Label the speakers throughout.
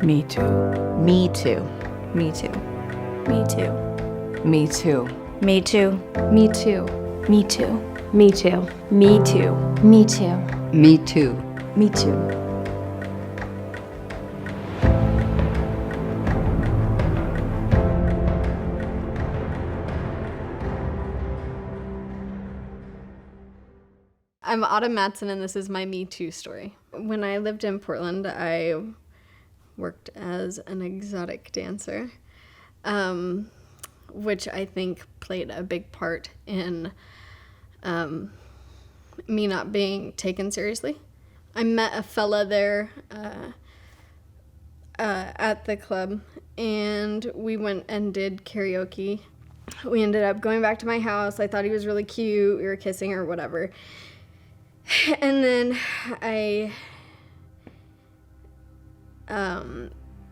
Speaker 1: Me too.
Speaker 2: Me too.
Speaker 3: Me too.
Speaker 4: Me too.
Speaker 1: Me too.
Speaker 4: Me too.
Speaker 3: Me too.
Speaker 4: Me too.
Speaker 3: Me too.
Speaker 4: Me too.
Speaker 3: Me too.
Speaker 1: Me too.
Speaker 4: Me too.
Speaker 5: I'm Autumn Matson, and this is my Me Too story. When I lived in Portland, I worked as an exotic dancer, which I think played a big part in me not being taken seriously. I met a fella there at the club, and we went and did karaoke. We ended up going back to my house. I thought he was really cute. We were kissing or whatever. And then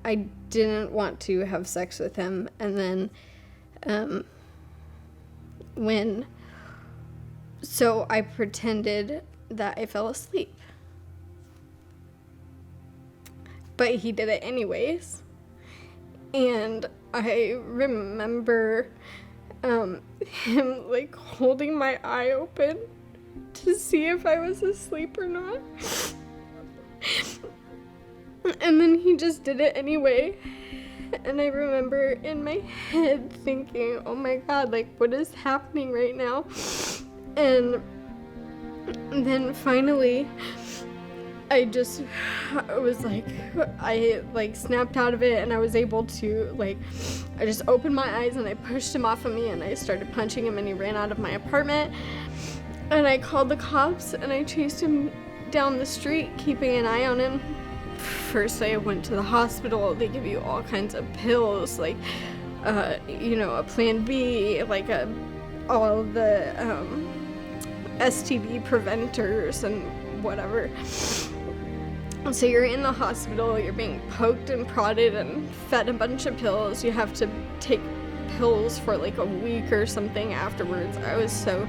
Speaker 5: I didn't want to have sex with him. And then so I pretended that I fell asleep. But he did it anyways. And I remember him like holding my eye open to see if I was asleep or not. And then he just did it anyway. And I remember in my head thinking, oh my God, like what is happening right now? And then finally, I snapped out of it, and I was able to, I just opened my eyes and I pushed him off of me and I started punching him, and he ran out of my apartment. And I called the cops and I chased him down the street, keeping an eye on him. First, I went to the hospital. They give you all kinds of pills, a Plan B, all the STD preventers and whatever. So you're in the hospital, you're being poked and prodded and fed a bunch of pills. You have to take pills for a week or something afterwards. I was so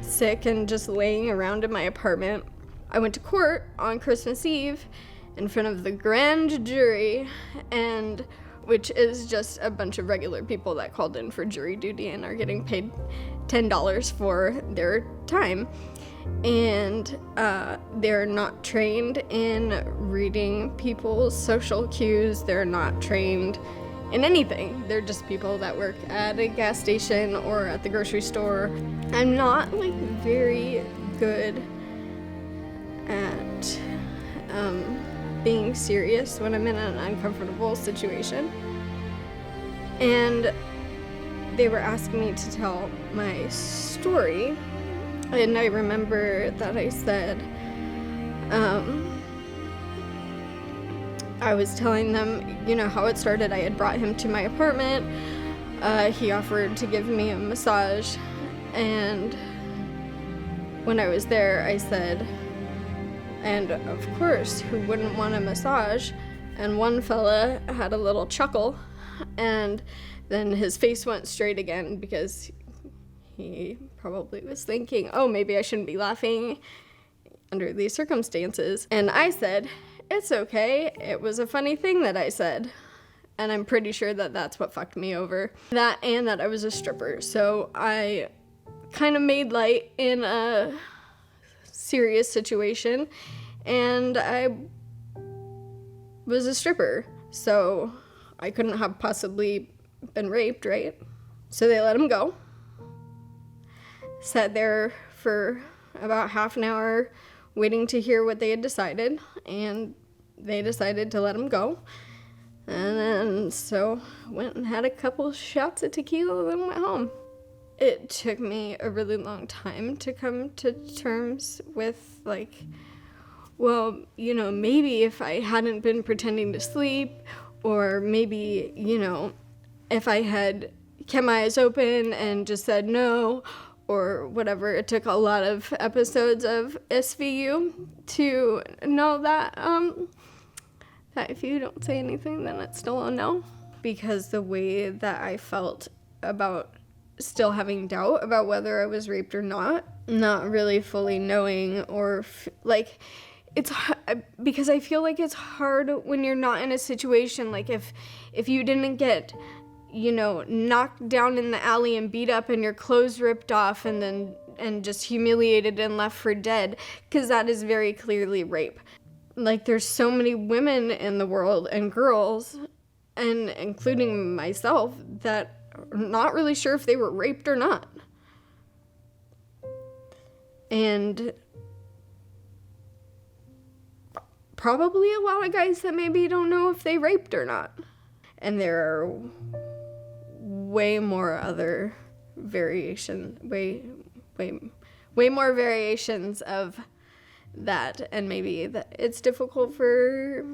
Speaker 5: sick and just laying around in my apartment. I went to court on Christmas Eve in front of the grand jury, and which is just a bunch of regular people that called in for jury duty and are getting paid $10 for their time. And they're not trained in reading people's social cues. They're not trained in anything. They're just people that work at a gas station or at the grocery store. I'm not very good at being serious when I'm in an uncomfortable situation. And they were asking me to tell my story. And I remember that I said, I was telling them, how it started. I had brought him to my apartment. He offered to give me a massage. And when I was there, I said, and of course, who wouldn't want a massage? And one fella had a little chuckle, and then his face went straight again because he probably was thinking, oh, maybe I shouldn't be laughing under these circumstances. And I said, it's okay. It was a funny thing that I said. And I'm pretty sure that that's what fucked me over. That and that I was a stripper. So I kind of made light in a serious situation. And I was a stripper. So I couldn't have possibly been raped, right? So they let him go. Sat there for about half an hour waiting to hear what they had decided, and they decided to let him go. And then so went and had a couple shots of tequila and went home. It took me a really long time to come to terms with maybe if I hadn't been pretending to sleep, or maybe, if I had kept my eyes open and just said no, or whatever. It took a lot of episodes of SVU to know that that if you don't say anything, then it's still a no. Because the way that I felt about still having doubt about whether I was raped or not really fully knowing, or because I feel like it's hard when you're not in a situation, like if you didn't get, knocked down in the alley and beat up and your clothes ripped off and just humiliated and left for dead, because that is very clearly rape. Like, there's so many women in the world and girls, and including myself, that are not really sure if they were raped or not. And probably a lot of guys that maybe don't know if they raped or not. And there are way more other variation, way more variations of that, and maybe that it's difficult for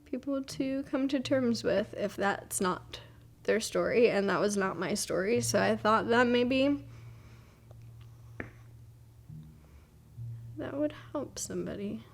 Speaker 5: people to come to terms with if that's not their story, and that was not my story. So I thought that maybe that would help somebody.